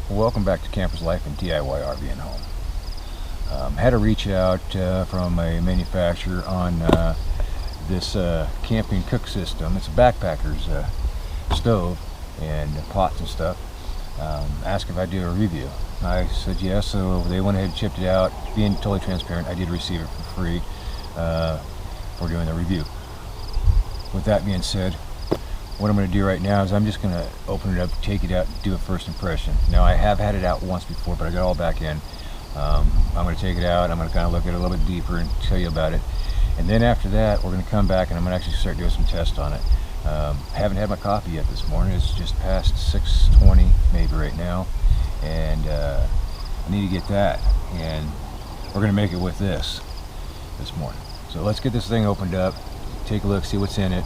Welcome back to Camper's Life and DIY RV and Home. Had a reach out from a manufacturer on this camping cook system. It's a backpacker's stove and pots and stuff. Asked if I'd do a review. I said yes, so they went ahead and shipped it out. Being totally transparent, I did receive it for free for doing the review. With that being said, what I'm going to do right now is I'm just going to open it up, take it out, and do a first impression. Now, I have had it out once before, but I got it all back in. I'm going to take it out, I'm going to kind of look at it a little bit deeper and tell you about it. And then after that, we're going to come back and I'm going to actually start doing some tests on it. I haven't had my coffee yet this morning. It's just past 6:20 maybe right now. And I need to get that. And we're going to make it with this morning. So let's get this thing opened up, take a look, see what's in it,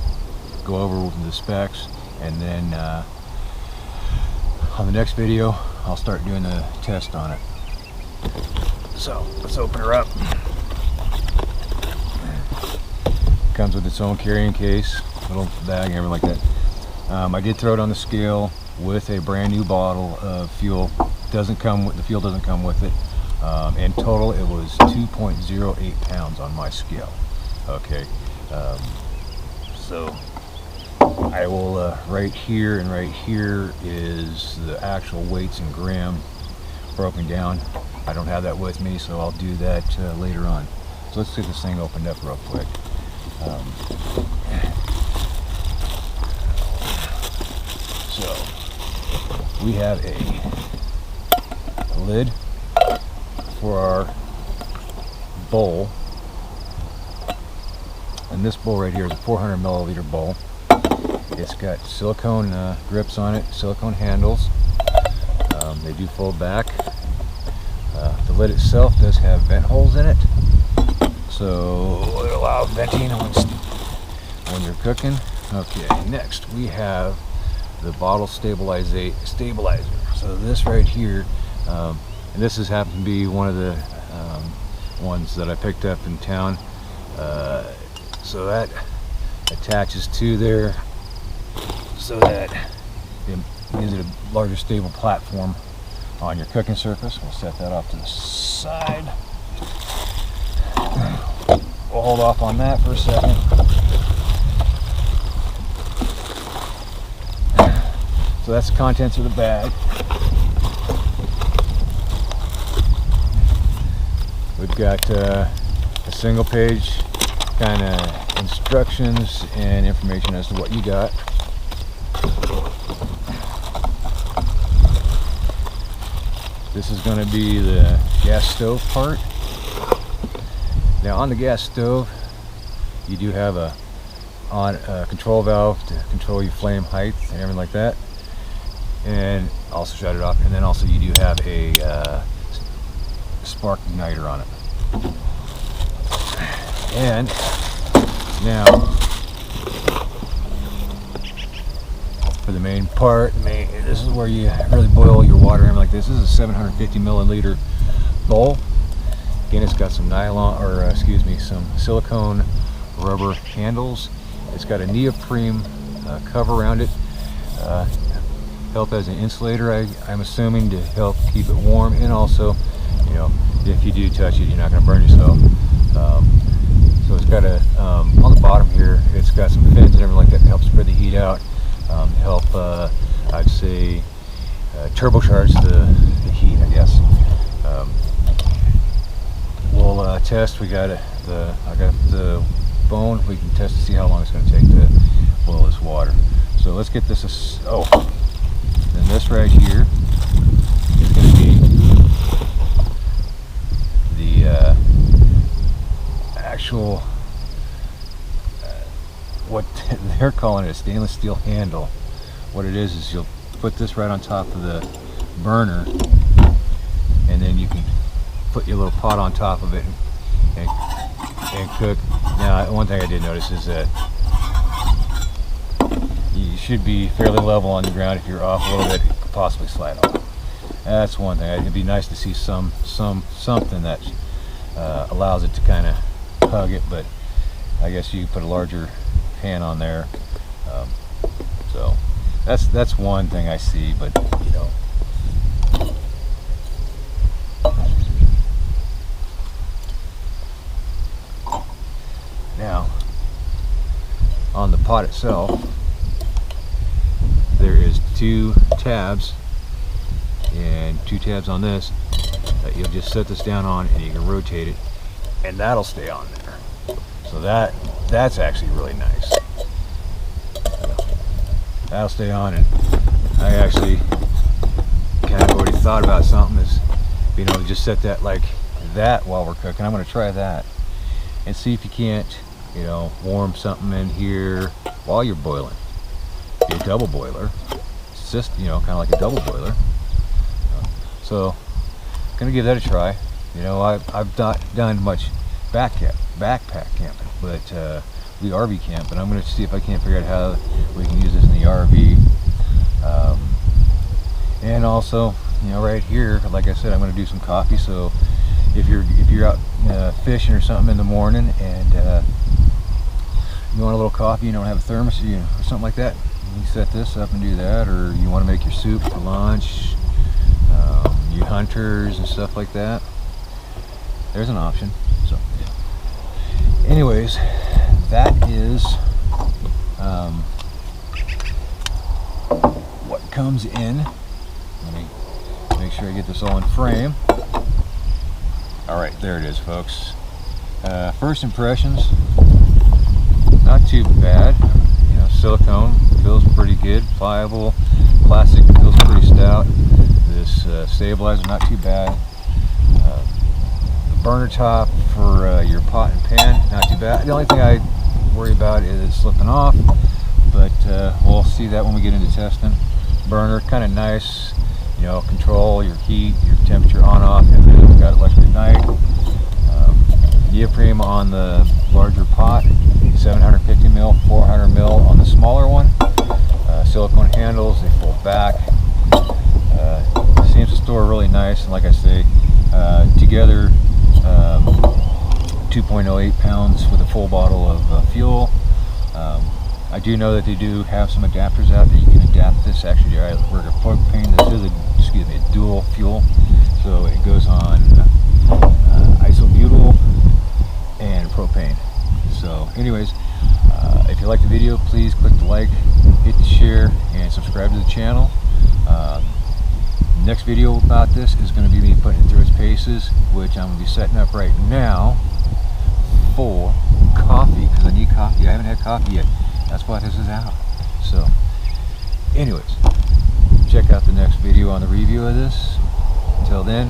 go over the specs, and then on the next video I'll start doing the test on it. So let's open her up. Comes with its own carrying case, little bag and everything like that. I did throw it on the scale with a brand new bottle of fuel. The fuel doesn't come with it. In total it was 2.08 pounds on my scale. Okay, so I will, right here and right here is the actual weights in gram broken down. I don't have that with me, so I'll do that later on. So let's get this thing opened up real quick. So we have a lid for our bowl. And this bowl right here is a 400 milliliter bowl. It's got silicone grips on it, silicone handles. They do fold back. The lid itself does have vent holes in it, so it allows venting when you're cooking. Okay, next we have the bottle stabilizer. So this right here, and this has happened to be one of the ones that I picked up in town. So that attaches to there so that it gives it a larger stable platform on your cooking surface. We'll set that off to the side. We'll hold off on that for a second. So that's the contents of the bag. We've got a single page kind of instructions and information as to what you got. This is going to be the gas stove part. Now on the gas stove, you do have a control valve to control your flame height and everything like that, and also shut it off. And then also you do have a spark igniter on it. And now for the main part, this is where you really boil your water in like this. This is a 750 milliliter bowl. Again, it's got some some silicone rubber handles. It's got a neoprene cover around it. Help as an insulator, I'm assuming, to help keep it warm, and also, you know, if you do touch it, you're not going to burn yourself. So it's got on the bottom here, it's got some fins and everything like that to help spread the heat out, help, I'd say, turbocharge the heat, I guess. We'll test. I got the bone. We can test to see how long it's going to take to boil this water. So let's get this. Then this right here is going to be the actual, what they're calling it, a stainless steel handle. What it is you'll put this right on top of the burner, and then you can put your little pot on top of it and cook. Now, one thing I did notice is that you should be fairly level on the ground. If you're off a little bit, it could possibly slide off. That's one thing. It'd be nice to see something that allows it to kind of hug it, but I guess you put a larger pan on there. So that's one thing I see, but you know, pot itself, there is 2 tabs and 2 tabs on this that you'll just set this down on, and you can rotate it, and that'll stay on there. So that's actually really nice. That'll stay on, and I actually kind of already thought about something is being able to just set that like that while we're cooking. I'm going to try that and see if you can't, you know, warm something in here while you're boiling. Be a double boiler. It's just, you know, kind of like a double boiler. So, gonna give that a try. You know, I've not done much backpack camping, but the RV camp. But I'm gonna see if I can't figure out how we can use this in the RV. And also, you know, right here, like I said, I'm gonna do some coffee. So if you're out fishing or something in the morning and you want a little coffee, you don't have a thermos or something like that, you set this up and do that. Or you want to make your soup for lunch, you hunters and stuff like that, there's an option. So anyways, that is what comes in. Let me make sure I get this all in frame. All right, there it is, folks. First impressions, not too bad. You know, silicone feels pretty good, pliable. Plastic feels pretty stout. This stabilizer, not too bad. The burner top for your pot and pan, not too bad. The only thing I worry about is it slipping off, but we'll see that when we get into testing. Burner, kind of nice. You know, control your heat, your temperature on off, and then it's got electric ignite. Neoprene on the larger pot, 750 mil, 400 mil on the smaller one. Silicone handles, they fold back. Seems to store really nice, and like I say, together 2.08 pounds with a full bottle of fuel. I do know that they do have some adapters out that you can adapt this. Actually, we're a propane. This is a dual fuel, so it goes on isobutyl and propane. So, anyways, if you like the video, please click the like, hit the share, and subscribe to the channel. Next video about this is going to be me putting it through its paces, which I'm going to be setting up right now for coffee, because I need coffee. I haven't had coffee yet. That's why this is out. So, anyways, check out the next video on the review of this. Until then,